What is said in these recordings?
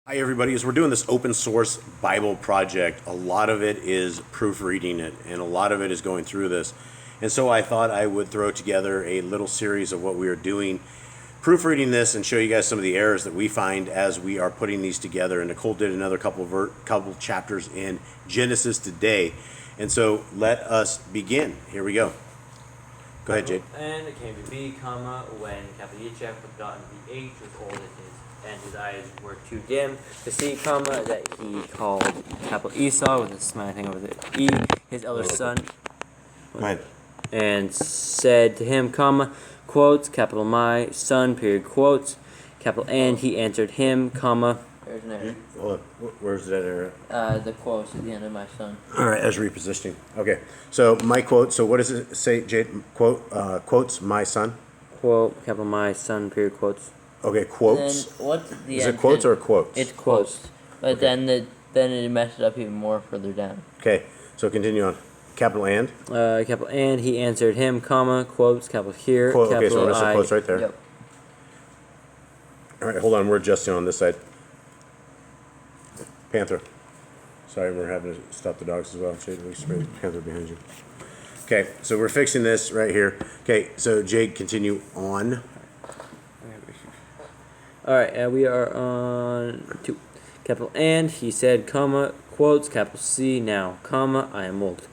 Hi everybody, as we're doing this open source Bible project, a lot of it is proofreading it and a lot of it is going through this. And so I thought I would throw together a little series of what we are doing, proofreading this, and show you guys some of the errors that we find as we are putting these together. And Nicole did another couple chapters in Genesis today. And so let us begin. Here we go. Go ahead, Jade. And it came to be, when Yah was gotten the age was old and his eyes were too dim to see, that he called Esau with a smiley thing over the E, his elder son, and said to him, quotes, my son, period, quotes, and he answered him, There's an error. Where's that error? The quotes at the end of my son. All right, as repositioning. Okay, so my quote. So what does it say, Jade? Quotes my son. Quote, my son, period, quotes. Okay, quotes. Then what's the Is end? it quotes or quotes? It's quotes. But Okay. then it messed it up even more further down. Okay, so continue on. Capital and. And he answered him, quotes, here, Quote, okay, so we're missing I. quotes right there. Yep. All right, hold on. We're adjusting on this side. Panther. Sorry, we're having to stop the dogs as well. Jade, we spray Panther behind you. Okay, so we're fixing this right here. Okay, so Jade, continue on. Alright, we are on 2. And he said, quotes, C, now, I am old,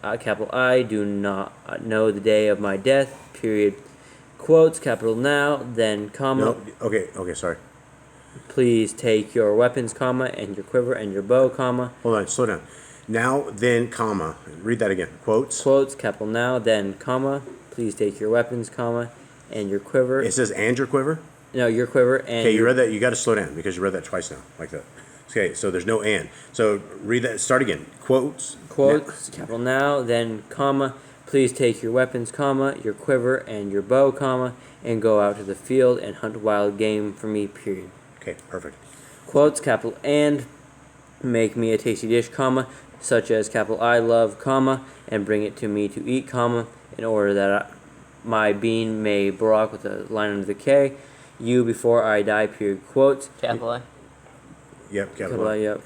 I do not know the day of my death, period. Quotes, now, then, No, okay, sorry. please take your weapons, and your quiver and your bow, Hold on, slow down. Now, then, comma. Read that again. Quotes. Quotes, now, then, please take your weapons, and your quiver. It says and your quiver? No, your quiver and Okay, you read that. You got to slow down because you read that twice now, like that. Okay, so there's no and. So read that. Start again. Quotes. Now, then, please take your weapons, your quiver and your bow, and go out to the field and hunt wild game for me, period. Okay, perfect. Quotes, and make me a tasty dish, such as I love, and bring it to me to eat, in order that my being may barak with a line under the K, you before I die, period. Quotes. Capital A. Yep, capital A. Yep.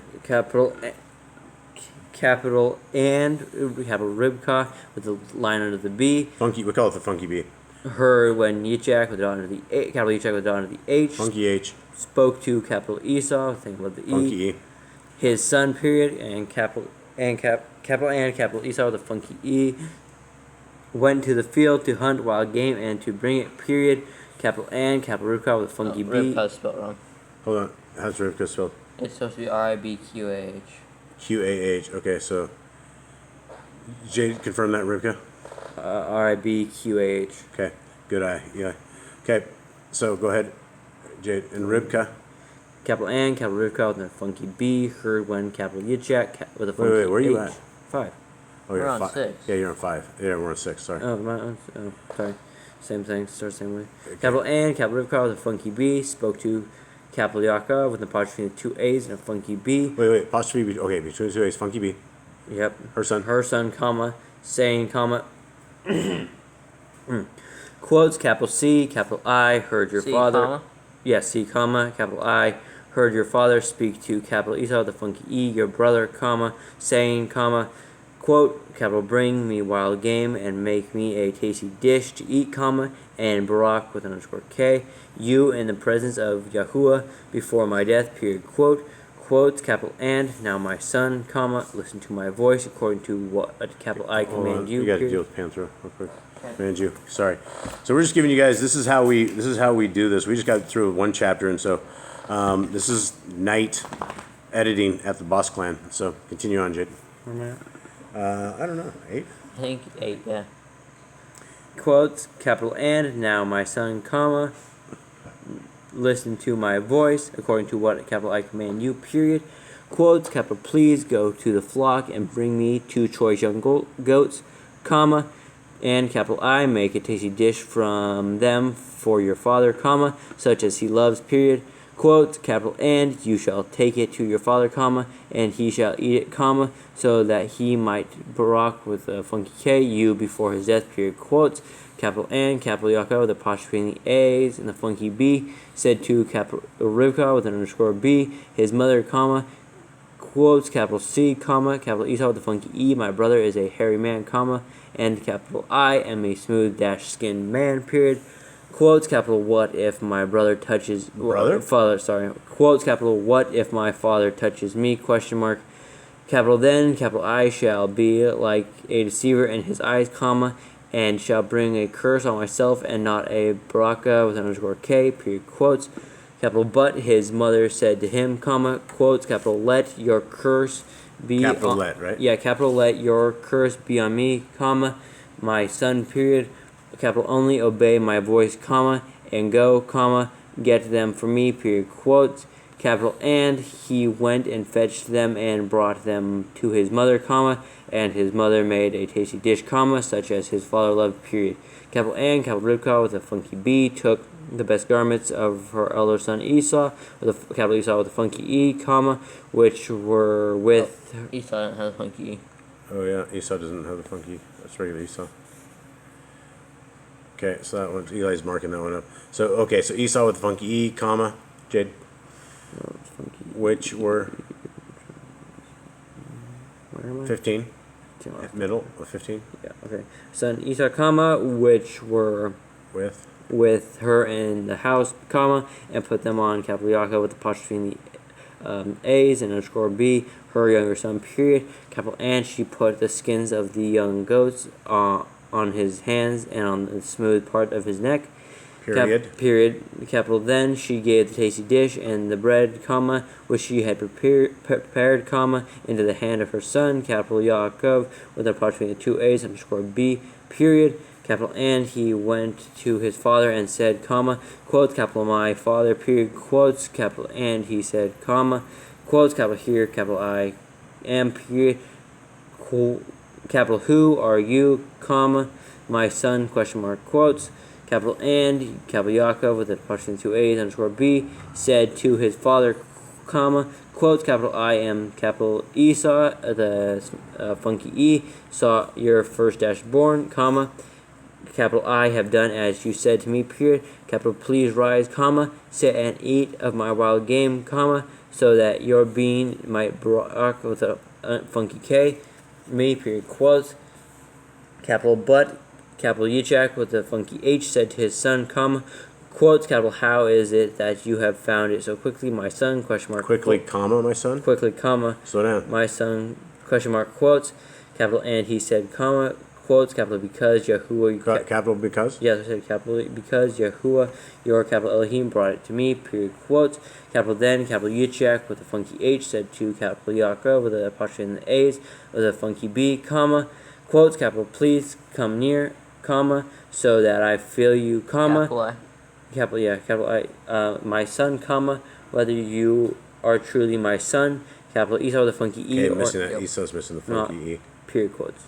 Capital and Ribka with a line under the B. Funky, we call it the funky B. Heard when Yitzchak with a dot under the A, capital Yitzchak with a dot under the H. Funky H. Spoke to capital Esau, think about the E. Funky E. His son, period, and capital Esau with a funky E. Went to the field to hunt wild game and to bring it, period. Capital Ribka with a funky B. Ribka's spelled wrong. Hold on. How's Rivka spelled? It's supposed to be Ribqah. Qah. Okay, so Jade, confirm that, Rivka? Ribqah. Okay, good eye. Yeah. Okay, so go ahead, Jade. And Ribka? Capital Ribka with a funky B. Heard when capital Yitzchak with a funky Wait, where are you H. at? 5. Oh, We're you're on 5. 6. Yeah, you're on 5. Yeah, we're on 6. Sorry. Sorry. Same thing, starts the same way. Okay. Capital Ribka with a funky B. Spoke to capital Yaakov with an apostrophe between 2 A's and a funky B. Wait. Apostrophe B. Okay, between 2 A's. Funky B. Yep. Her son, saying, quotes, capital C, capital I, heard your C, father. Yes, C, capital I, heard your father speak to capital Esau, the funky E, your brother, saying, quote, capital bring me wild game and make me a tasty dish to eat, and Barak with an underscore K, you in the presence of Yahuwah before my death, period, quotes, capital and, now my son, listen to my voice according to what capital I command you. You got to deal with Panther real quick. Command you. Sorry. So we're just giving you guys. This is how we do this. We just got through one chapter, and so this is night editing at the Boss Clan. So continue on, Jade. I don't know. 8. I think 8. Yeah. Quotes, capital and, now my son, listen to my voice according to what capital I command you, period. Quotes, capital please go to the flock and bring me 2 choice young goats, and capital I make a tasty dish from them for your father, such as he loves, period. Quotes, capital and, you shall take it to your father, and he shall eat it, so that he might barak with a funky K, you before his death, period. Quotes, capital N, capital Yaakov with apostrophe in the A's and the funky B, said to capital Rivka with an underscore B, his mother, comma, quotes, capital C, comma, capital Esau with the funky E, my brother is a hairy man, comma, and capital I am a smooth skinned man, period. Quotes, capital, what if my brother touches quotes, capital, what if my father touches me, question mark. Capital then, capital I shall be like a deceiver in his eyes, comma, and shall bring a curse on myself and not a baraka with an underscore K, period, quotes. Capital but his mother said to him, comma, quotes, capital let your curse be Capital on, let, right? Yeah, capital let your curse be on me, comma, my son, period. Capital only obey my voice, comma, and go, comma, get them for me, period, quotes. Capital and he went and fetched them and brought them to his mother, comma, and his mother made a tasty dish, comma, such as his father loved, period. Capital and capital Rivka with a funky B took the best garments of her elder son Esau, with a capital Esau with a funky E, comma, which were with Esau didn't have a funky E. Oh yeah, Esau doesn't have the funky. That's regular Esau. Okay, so that one, Eli's marking that one up. So okay, so Esau with the funky E, comma, Jade, which were where am I? 15, middle of 15. Yeah, okay. Son Esau, comma, which were with her in the house, comma, and put them on capital Yaakov with apostrophe in the A's and underscore B, her younger son, period. Capital and she put the skins of the young goats on his hands and on the smooth part of his neck. Period. Capital then she gave the tasty dish and the bread, comma, which she had prepared, comma, into the hand of her son, capital Yaakov, with apostrophe in the two A's underscore B, period. Capital and he went to his father and said, comma, quotes, capital my father, period, quotes, capital and he said, comma, quotes, capital here, capital I am, period, capital who are you, comma, my son, question mark, quotes, capital and capital Yaakov with apostrophe in two A's underscore B said to his father, comma, quotes, capital I am, capital Esau, the funky E, saw your first dash born, comma, capital I have done as you said to me, period. Capital please rise, comma, sit and eat of my wild game, comma, so that your being might brock with a funky K, me, period, quotes. Capital but, capital Yitzhak with a funky H said to his son, comma, quotes, capital how is it that you have found it so quickly, my son, question mark. Quickly, comma, my son? Quickly, comma. Slow down. My son, question mark, quotes, capital and he said, comma, quotes, capital because Yahuwah, capital because? Yes, I said capital because Yahuwah, your capital Elohim brought it to me, period, quotes. Capital then, capital Yitzhak with a funky H said to capital Yaakov with an apostrophe in the A's with a funky B, comma, quotes, capital please come near, comma, so that I feel you, comma, capital I, my son, comma, whether you are truly my son, capital Esau with a funky E. Okay, missing that. Esau's missing the funky E. Period quotes.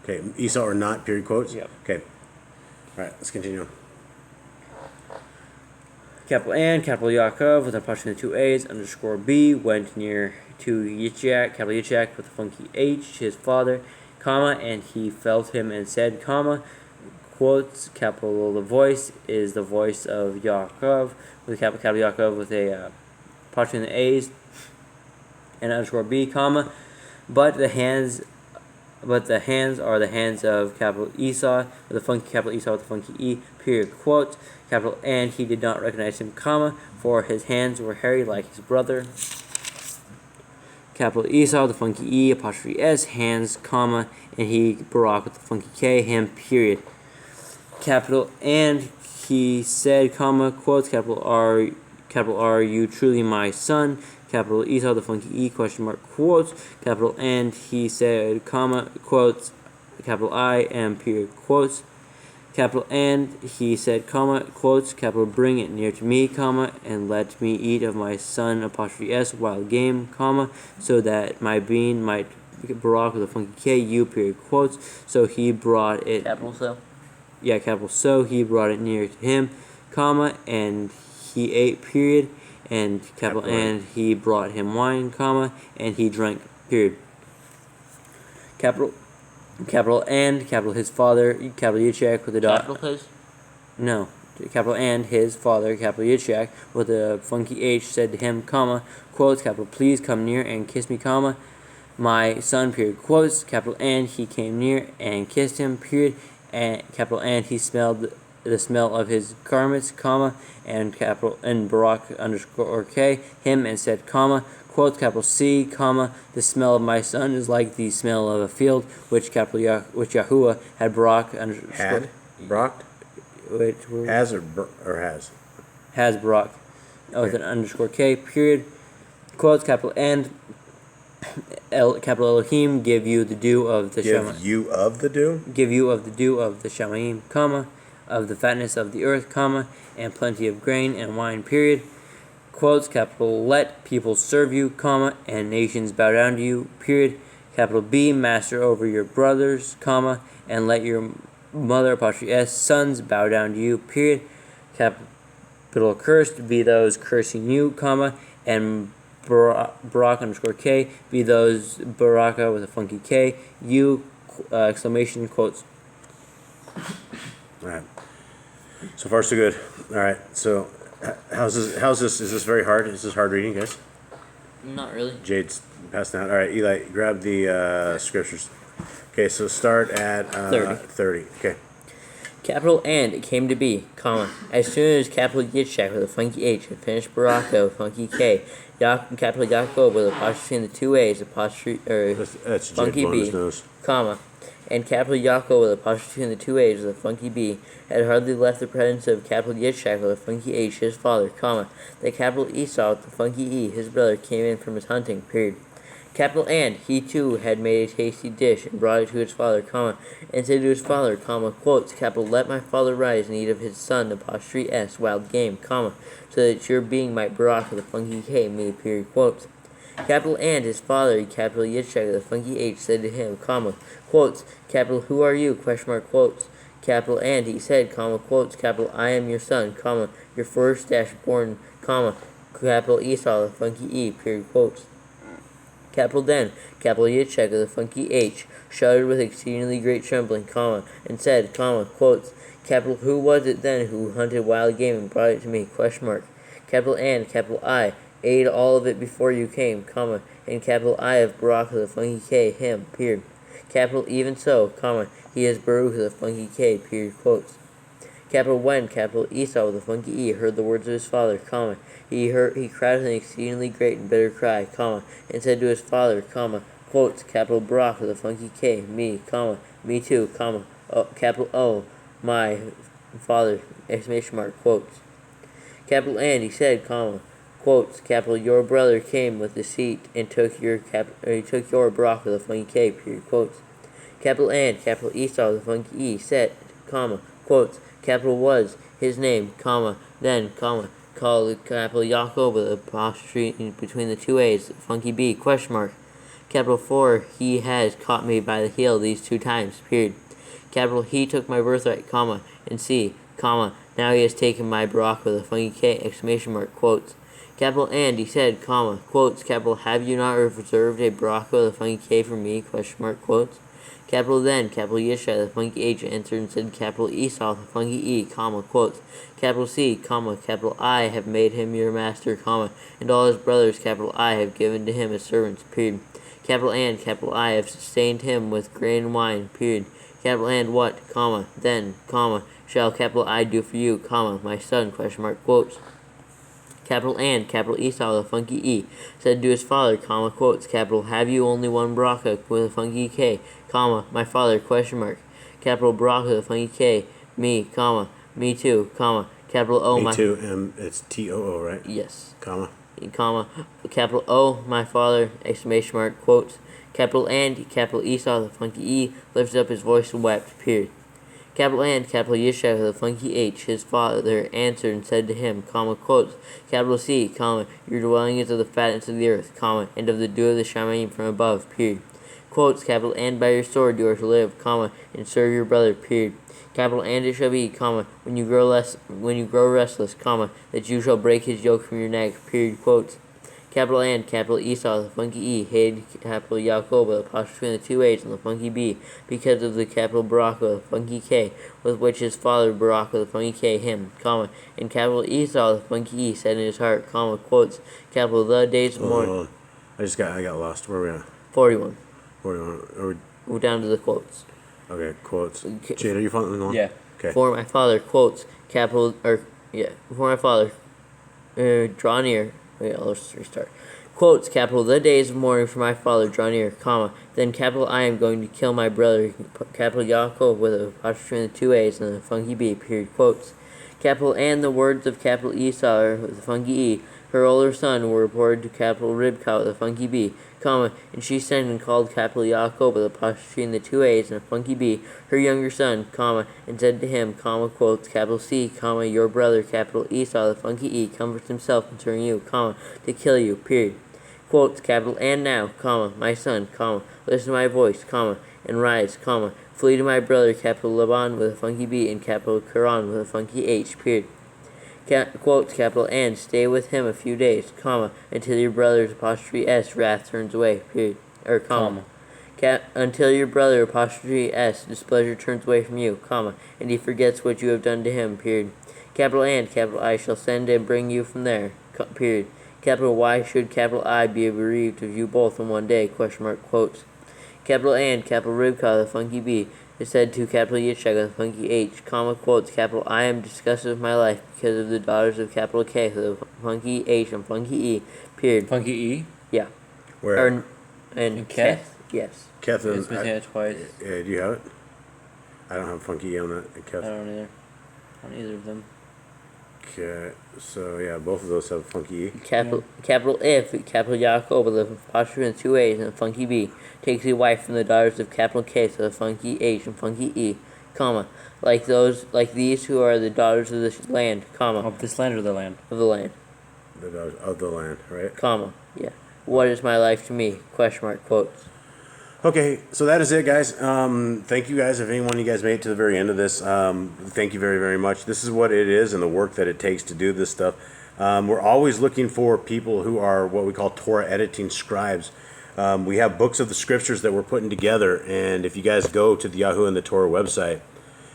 Okay, Esau or not, period quotes? Yep. Okay. All right, let's continue. Capital and capital Yaakov with an apostrophe in the two A's underscore B went near to Yitzhak, capital Yitzhak with a funky H, his father, comma, and he felt him and said, comma, quotes, capital the voice is the voice of Yaakov with capital Yaakov with a apostrophe in the A's and underscore B, comma, but the hands are the hands of capital Esau with a funky capital Esau with a funky E, period, quotes, capital and he did not recognize him, comma, for his hands were hairy like his brother. Capital Esau with a funky E, apostrophe S, hands, comma, and he Barak with the funky K, him, period. Capital and he said, comma, quotes, capital are you truly my son? Capital Esau the funky E, question mark, quotes, capital and he said, comma, quotes, capital I am, period, quotes, capital and he said, comma, quotes, capital bring it near to me, comma, and let me eat of my son, apostrophe S, wild game, comma, so that my being might Barak with a funky K, U, period, quotes, so he brought it, capital so? Yeah, capital so, he brought it near to him, comma, and he ate, period, and capital and he brought him wine, comma, and he drank, period. Capital capital and, capital his father, capital Yitzchak with a dot. Capital, please. No. Capital and his father, capital Yitzchak, with a funky H, said to him, comma, quotes, capital please come near and kiss me, comma, my son, period, quotes, capital and he came near and kissed him, period, and capital and he smelled the smell of his garments, comma, and capital and Barak underscore K, him, and said, comma, quotes, capital C, comma, the smell of my son is like the smell of a field, which capital which Yahuwah had Barak underscore Had? Brocked? Wait, Has or has? has Barak with an underscore K, period, quotes, capital and capital Elohim give you the dew of the Give you of the dew? give you of the dew of the Shamayim, comma, of the fatness of the earth, comma, and plenty of grain and wine, period, quotes, capital let people serve you, comma, and nations bow down to you, period, capital B, master over your brothers, comma, and let your mother, apostrophe S, sons bow down to you, period, capital cursed be those cursing you, comma, and Barak underscore K be those Baraka with a funky K, you, exclamation, quotes. All right. So far, so good. All right. So, how's this? Is this very hard? Is this hard reading, guys? Not really. Jade's passing out. All right, Eli, grab the scriptures. Okay, so start at 30. Okay. Capital and it came to be, comma, as soon as capital Yitzchak with a funky H had finished Baraka with funky K, capital Yaakov with apostrophe in the two A's, apostrophe, That's funky Jade B, nose. comma, and capital Yaakov with apostrophe in the two A's with a funky B, had hardly left the presence of capital Yitzchak with a funky H, his father, comma, that capital Esau with the funky E, his brother, came in from his hunting, period. Capital and he too had made a tasty dish and brought it to his father, comma, and said to his father, comma, quotes, capital let my father rise and eat of his son, apostrophe S, wild game, comma, so that your being might Barak with a funky K, me, period, quotes. Capital and his father, capital Yitzchak with a funky H, said to him, comma, quotes, capital who are you, question mark, quotes, capital and he said, comma, quotes, capital I am your son, comma, your first dash born, comma, capital Esau with a funky E, period, quotes. Capital then, capital Yitzchak with a funky H, shuddered with exceedingly great trembling, comma, and said, comma, quotes, capital who was it then who hunted wild game and brought it to me, question mark, capital and, capital I, ate all of it before you came, comma, and capital I of Barak with a funky K, him, period, capital even so, comma, he is Baruch with a funky K, period, quotes. Capital when, capital Esau with a funky E, heard the words of his father, comma, he cried with an exceedingly great and bitter cry, comma, and said to his father, comma, quotes, capital Barak with a funky K, me, comma, me too, comma, capital O, my father, exclamation mark, quotes. Capital and he said, comma, quotes, capital your brother came with deceit and took your Barak with a funky K, period, quotes. Capital and, capital Esau with a funky E, said, comma, quotes, capital was his name, comma, then, comma, called capital Yaakov with apostrophe between the two A's, funky B, question mark, capital for he has caught me by the heel these two times, period, capital he took my birthright, comma, and C, comma, now he has taken my Barak with a funky K, exclamation mark, quotes, capital and he said, comma, quotes, capital have you not reserved a Barak with a funky K for me, question mark, quotes, capital then, capital Yishai, the funky H, answered and said, capital Esau, the funky E, comma, quotes, capital C, comma, capital I have made him your master, comma, and all his brothers, capital I, have given to him as servants, period, capital and, capital I, have sustained him with grain and wine, period, capital and what, comma, then, comma, shall capital I do for you, comma, my son, question mark, quotes. Capital and, capital Esau, the funky E, said to his father, comma, quotes, capital, have you only one Baraka with a funky K, comma, my father, question mark, capital Baraka with a funky K, me, comma, me too, comma, capital O, me too, it's T-O-O, right? Yes. Comma, capital O, my father, exclamation mark, quotes, capital and, capital Esau, the funky E, lifted up his voice and wept, period. Capital and, capital Yishai with a funky H, his father, answered and said to him, comma, quotes, capital C, comma, your dwelling is of the fatness of the earth, comma, and of the dew of the Shamayim from above, period. Quotes, capital and by your sword you are to live, comma, and serve your brother, period. Capital and it shall be, comma, when you grow restless, comma, that you shall break his yoke from your neck, period, quotes. Capital N, capital Esau, the funky E, hated capital Yaakov, the apostrophe between the two A's and the funky B, because of the capital Baraka, the funky K, with which his father Baraka, the funky K, him, comma, and capital Esau, the funky E, said in his heart, comma, quotes, capital the days of mourning. I got lost. Where are we at? 41. 41. We're down to the quotes. Okay, quotes. Jade, are you following along? Yeah. Okay. For my father, quotes, capital, for my father, draw near. Wait, let's restart. Quotes, capital, the days of mourning for my father draw near, comma, then capital I am going to kill my brother, capital Yaakov with a apostrophe in the two A's and a funky B, period, quotes. Capital and the words of capital Esau with a funky E, her older son, were reported to capital Ribka with a funky B, comma, and she sent and called capital Yaakov with a apostrophe in the two A's and a funky B, her younger son, comma, and said to him, comma, quotes, capital C, comma, your brother, capital Esau, the funky E, comforts himself concerning you, comma, to kill you, period. Quotes, capital, and now, comma, my son, comma, listen to my voice, comma, and rise, comma, flee to my brother, capital Laban with a funky B, and capital Quran with a funky H, period. Quotes, capital, and stay with him a few days, comma, until your brother's apostrophe S wrath turns away, period, or comma. Until your brother apostrophe S displeasure turns away from you, comma, and he forgets what you have done to him, period. Capital and capital I shall send and bring you from there, period. Capital why should capital I be bereaved of you both in one day, question mark, quotes. Capital and capital Ribka, the funky B, is said to capital Yitzchak, the funky H, comma, quotes, capital I am disgusted with my life because of the daughters of capital K, the funky H and funky E, period. Funky E? Yeah. Where? And Keth? Yes. Keth It's been here twice. do you have it? I don't have funky E on that. Keth. I don't either. On either of them. Okay, so yeah, both of those have funky E. Capital if capital Yaakov with a apostrophe and two A's and a funky B takes a wife from the daughters of capital K, so the funky H and funky E, comma, like these who are the daughters of this land, comma, Of this land or the land? of the land, The daughters of the land, right? comma, yeah. What is my life to me? Question mark, quotes. Okay, so that is it, guys. Thank you guys. If anyone of you guys made it to the very end of this, thank you very, very much. This is what it is and the work that it takes to do this stuff. We're always looking for people who are what we call Torah editing scribes. We have books of the scriptures that we're putting together, and if you guys go to the Yahoo and the Torah website,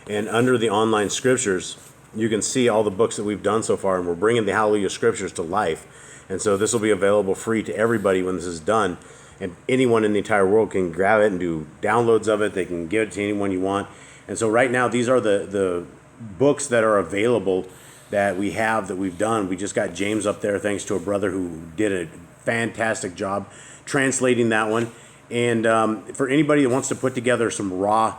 and under the online scriptures, you can see all the books that we've done so far, and we're bringing the Hallelujah scriptures to life. And so this will be available free to everybody when this is done. And anyone in the entire world can grab it and do downloads of it. They can give it to anyone you want. And so right now, these are the books that are available that we have, that we've done. We just got James up there, thanks to a brother who did a fantastic job translating that one. And for anybody that wants to put together some raw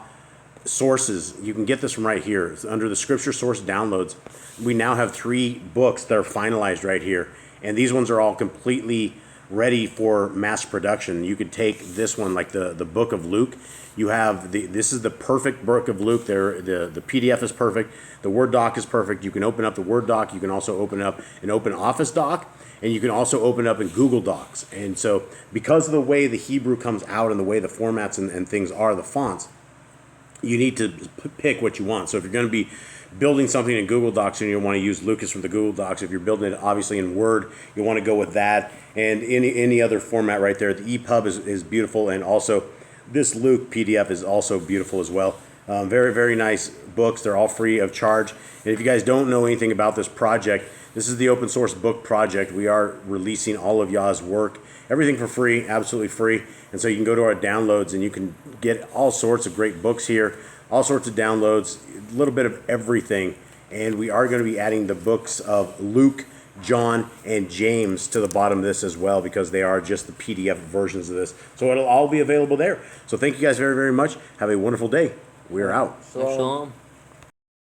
sources, you can get this from right here. It's under the Scripture Source Downloads. We now have 3 books that are finalized right here. And these ones are all completely ready for mass production. You could take this one, like the book of Luke. You have this is the perfect book of Luke. The PDF is perfect. The Word doc is perfect. You can open up the Word doc. You can also open up an Open Office doc, and you can also open up in Google Docs. And so because of the way the Hebrew comes out and the way the formats and things are, the fonts, you need to pick what you want. So if you're going to be building something in Google Docs and you want to use Lucas from the Google Docs, if you're building it obviously in Word, you want to go with that, and any other format right there. The EPUB is beautiful, and also this Luke PDF is also beautiful as well. Very, very nice books. They're all free of charge. And if you guys don't know anything about this project, this is the open source book project. We are releasing all of Yah's work, everything for free, absolutely free. And so you can go to our downloads and you can get all sorts of great books here, all sorts of downloads, a little bit of everything. And we are going to be adding the books of Luke, John, and James to the bottom of this as well, because they are just the PDF versions of this. So it'll all be available there. So thank you guys very, very much. Have a wonderful day. We're out. Shalom.